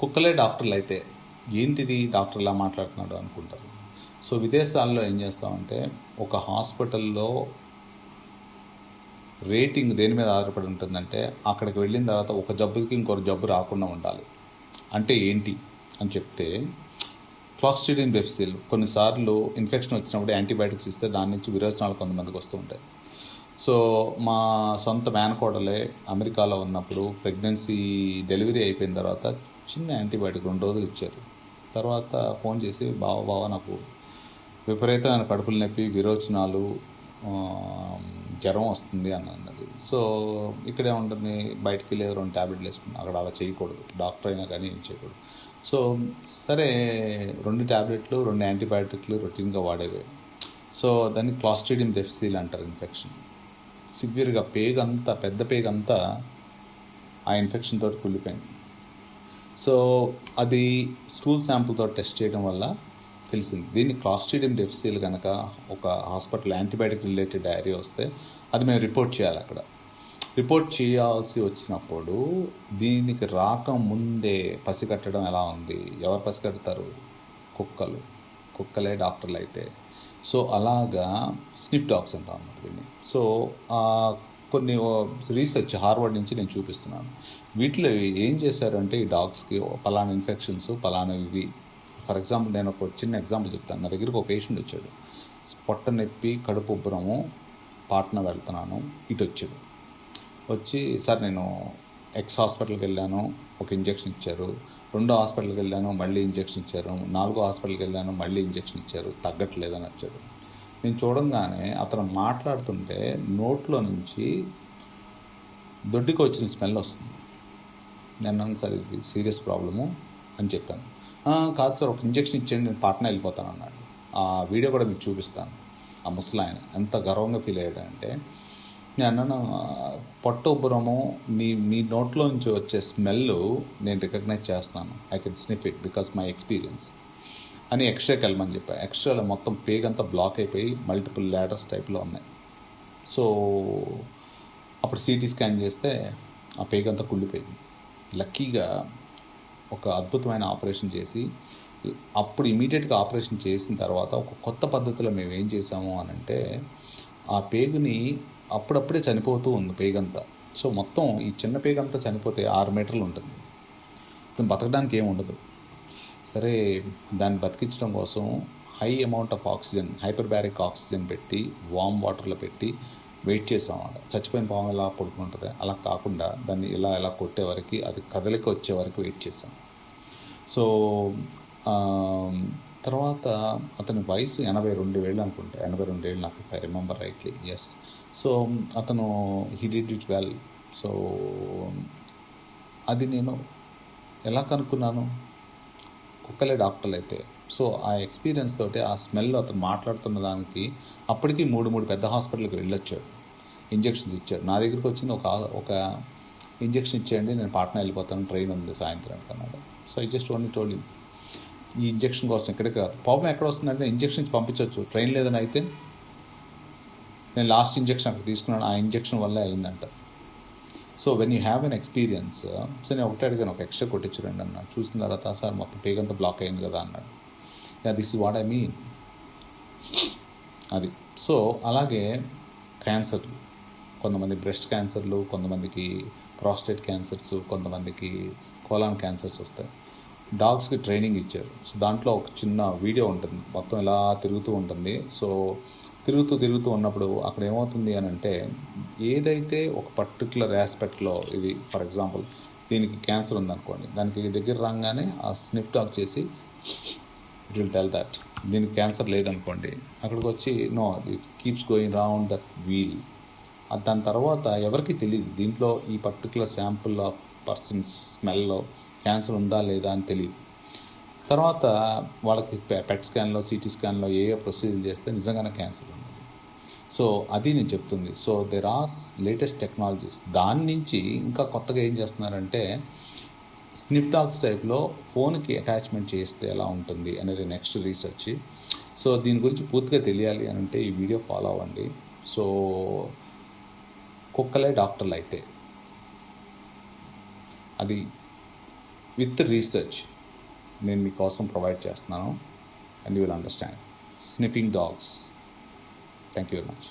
కుక్కలే డాక్టర్లు అయితే ఏంటిది డాక్టర్ ఇలా మాట్లాడుతున్నాడు అనుకుంటారు. సో విదేశాల్లో ఏం చేస్తామంటే ఒక హాస్పిటల్లో రేటింగ్ దేని మీద ఆధారపడి ఉంటుందంటే అక్కడికి వెళ్ళిన తర్వాత ఒక జబ్బుకి ఇంకొక జబ్బు రాకుండా ఉండాలి. అంటే ఏంటి అని చెప్తే క్లాస్ట్రిడియం డిఫిసిల్ కొన్నిసార్లు ఇన్ఫెక్షన్ వచ్చినప్పుడు యాంటీబయాటిక్స్ ఇస్తే దాని నుంచి విరోచనాలు కొంతమందికి వస్తూ ఉంటాయి. సో మా సొంత మేనకోడలే అమెరికాలో ఉన్నప్పుడు ప్రెగ్నెన్సీ డెలివరీ అయిపోయిన తర్వాత చిన్న యాంటీబయాటిక్ 2 రోజులు ఇచ్చారు. తర్వాత ఫోన్ చేసి బావ నాకు విపరీతమైన కడుపులు నొప్పి, విరోచనాలు, జ్వరం వస్తుంది అని అన్నది. సో ఇక్కడే ఉంటుంది, బయటికి వెళ్ళి 2 ట్యాబ్లెట్లు వేసుకున్నాను. అక్కడ అలా చేయకూడదు, డాక్టర్ అయినా కానీ ఏం చేయకూడదు. సో సరే 2 ట్యాబ్లెట్లు 2 యాంటీబయాటిక్లు రొటీన్గా వాడేవి. సో దాన్ని క్లాస్ట్రిడియం డిఫిసిల్ అంటారు ఇన్ఫెక్షన్. సివియర్గా పెద్ద పేగంతా ఆ ఇన్ఫెక్షన్ తోటి కుళ్ళిపోయింది. సో అది స్టూల్ శాంపుల్తో టెస్ట్ చేయడం వల్ల తెలిసింది. దీన్ని క్లాస్ట్రిడియం డిఫిసిల్ కనుక ఒక హాస్పిటల్ యాంటీబయాటిక్ రిలేటెడ్ డైరియా వస్తే అది మేము రిపోర్ట్ చేయాలి. అక్కడ రిపోర్ట్ చేయాల్సి వచ్చినప్పుడు దీనికి రాకముందే పసిగట్టడం ఎలా ఉంది? ఎవరు పసిగడతారు? కుక్కలే డాక్టర్లు అయితే. సో అలాగా స్నిఫ్ డాగ్స్ అంటాం అన్నమాట దీన్ని. సో కొన్ని రీసెర్చ్ హార్వర్డ్ నుంచి నేను చూపిస్తున్నాను. వీటిలో ఏం చేశారంటే ఈ డాగ్స్కి పలానా ఇన్ఫెక్షన్స్ పలానవి. ఫర్ ఎగ్జాంపుల్ నేను ఒక చిన్న ఎగ్జాంపుల్ చెప్తాను. నా దగ్గరికి ఒక పేషెంట్ వచ్చాడు, పొట్ట నొప్పి, కడుపు ఉబ్బరము, పాట్నా వెళ్తున్నాను. ఇటు వచ్చి సార్ నేను ఎక్స్ హాస్పిటల్కి వెళ్ళాను, ఒక ఇంజెక్షన్ ఇచ్చారు. 2 హాస్పిటల్కి వెళ్ళాను, మళ్ళీ ఇంజెక్షన్ ఇచ్చారు. 4 హాస్పిటల్కి వెళ్ళాను, మళ్ళీ ఇంజెక్షన్ ఇచ్చారు, తగ్గట్లేదని వచ్చాడు. నేను చూడంగానే అతను మాట్లాడుతుంటే నోట్లో నుంచి దొడ్డికి వచ్చిన స్మెల్ వస్తుంది. నేను అన్నాను సార్ ఇది సీరియస్ ప్రాబ్లము అని చెప్పాను. కాదు సార్ ఒక ఇంజెక్షన్ ఇచ్చేయండి, నేను పాట్నా వెళ్ళిపోతాను అన్నాడు. ఆ వీడియో కూడా మీకు చూపిస్తాను. ఆ ముసలాయన ఎంత గర్వంగా ఫీల్ అయ్యాడంటే, నేను అన్నాను పొట్ట ఉబ్బరము మీ నోట్లో నుంచి వచ్చే స్మెల్ నేను రికగ్నైజ్ చేస్తాను, I can sniff it because my experience అని ఎక్స్రేకి వెళ్ళమని చెప్పా. ఎక్స్రేలో మొత్తం పేగంతా బ్లాక్ అయిపోయి మల్టిపుల్ ల్యాడర్స్ టైప్లో ఉన్నాయి. సో అప్పుడు సిటీ స్కాన్ చేస్తే ఆ పేగంతా కుళ్ళిపోయింది. లక్కీగా ఒక అద్భుతమైన ఆపరేషన్ చేసి, అప్పుడు ఇమీడియట్గా ఆపరేషన్ చేసిన తర్వాత ఒక కొత్త పద్ధతిలో మేము ఏం చేసాము అని అంటే, ఆ పేగుని అప్పుడప్పుడే చనిపోతూ ఉంది పేగంతా. సో మొత్తం ఈ చిన్న పేగంతా చనిపోతే 6 మీటర్లు ఉంటుంది, బతకడానికి ఏమి ఉండదు. సరే దాన్ని బతికించడం కోసం high amount of oxygen, hyperbaric oxygen పెట్టి వామ్ వాటర్లో పెట్టి వెయిట్ చేసామన్నమాట. చచ్చిపోయిన పాము ఎలా పడుకుంటుంది అలా కాకుండా దాన్ని ఇలా కొట్టే వరకు, అది కదలిక వచ్చే వరకు వెయిట్ చేసాం. సో తర్వాత అతని వయసు 82 ఏళ్ళు అనుకుంటా, 82 ఏళ్ళు నాకు, if I remember rightly. Yes. So అతను he did it well. So అది నేను ఎలా కనుక్కున్నాను? కుక్కలే డాక్టర్లు అయితే. సో ఆ ఎక్స్పీరియన్స్ తోటి ఆ స్మెల్ అతను మాట్లాడుతున్న దానికి అప్పటికి 3 పెద్ద హాస్పిటల్కి వెళ్ళొచ్చాడు, ఇంజెక్షన్స్ ఇచ్చారు. నా దగ్గరికి వచ్చింది ఒక ఇంజెక్షన్ ఇచ్చేయండి, నేను పాట్నా వెళ్ళిపోతాను, ట్రైన్ ఉంది సాయంత్రానికి అన్నాడు. So I just only told him, ఈ ఇంజెక్షన్ కోసం ఇక్కడికి కాదు, ప్రాబ్లం ఎక్కడ వస్తుందంటే ఇంజెక్షన్ పంపించవచ్చు, ట్రైన్ లేదని అయితే నేను లాస్ట్ ఇంజెక్షన్ అక్కడ తీసుకున్నాను, ఆ ఇంజెక్షన్ వల్లే అయిందంట. So when you have an experience, so నేను ఒకటే అడిగాను, ఒక ఎక్స్ట్రా కొట్టించురండి అన్నాడు. చూసిన తర్వాత సార్ మొత్తం పేగంతా బ్లాక్ అయింది కదా అన్నాడు. This is what I mean. అది. సో అలాగే క్యాన్సర్లు, కొంతమంది బ్రెస్ట్ క్యాన్సర్లు, కొంతమందికి ప్రాస్టేట్ క్యాన్సర్స్, కొంతమందికి కోలాన్ క్యాన్సర్స్ వస్తాయి. డాగ్స్కి ట్రైనింగ్ ఇచ్చారు. సో దాంట్లో ఒక చిన్న వీడియో ఉంటుంది, మొత్తం ఇలా తిరుగుతూ ఉంటుంది. సో తిరుగుతూ ఉన్నప్పుడు అక్కడ ఏమవుతుంది అని అంటే, ఏదైతే ఒక పర్టికులర్ ఆస్పెక్ట్లో, ఇది ఫర్ ఎగ్జాంపుల్ దీనికి క్యాన్సర్ ఉందనుకోండి, దానికి దగ్గర రాగానే ఆ స్నిఫ్ డాగ్ చేసి ఇట్ విల్ టెల్ దట్. దీనికి క్యాన్సర్ లేదనుకోండి, అక్కడికి వచ్చి no it keeps going round that wheel. దాని తర్వాత ఎవరికి తెలియదు దీంట్లో ఈ పర్టికులర్ శాంపుల్ ఆఫ్ పర్సన్స్ స్మెల్లో క్యాన్సర్ ఉందా లేదా అని తెలియదు. తర్వాత వాళ్ళకి పెట్ స్కాన్లో, సిటీ స్కాన్లో ఏ ప్రొసీజర్ చేస్తే నిజంగానే క్యాన్సర్ ఉంది. సో అది నేను చెప్తుంది. So there are latest technologies. దాని నుంచి ఇంకా కొత్తగా ఏం చేస్తున్నారంటే, స్నిఫ్ డాగ్స్ టైప్లో ఫోన్కి అటాచ్మెంట్ చేస్తే ఎలా ఉంటుంది అనేది నెక్స్ట్ రీసెర్చ్. సో దీని గురించి పూర్తిగా తెలియాలి అని అంటే ఈ వీడియో ఫాలో అవ్వండి. సో కుక్కలే డాక్టర్లు అయితే అది విత్ రీసెర్చ్ నేను మీకోసం ప్రొవైడ్ చేస్తున్నాను, and you will understand. Sniffing dogs. Thank you very much.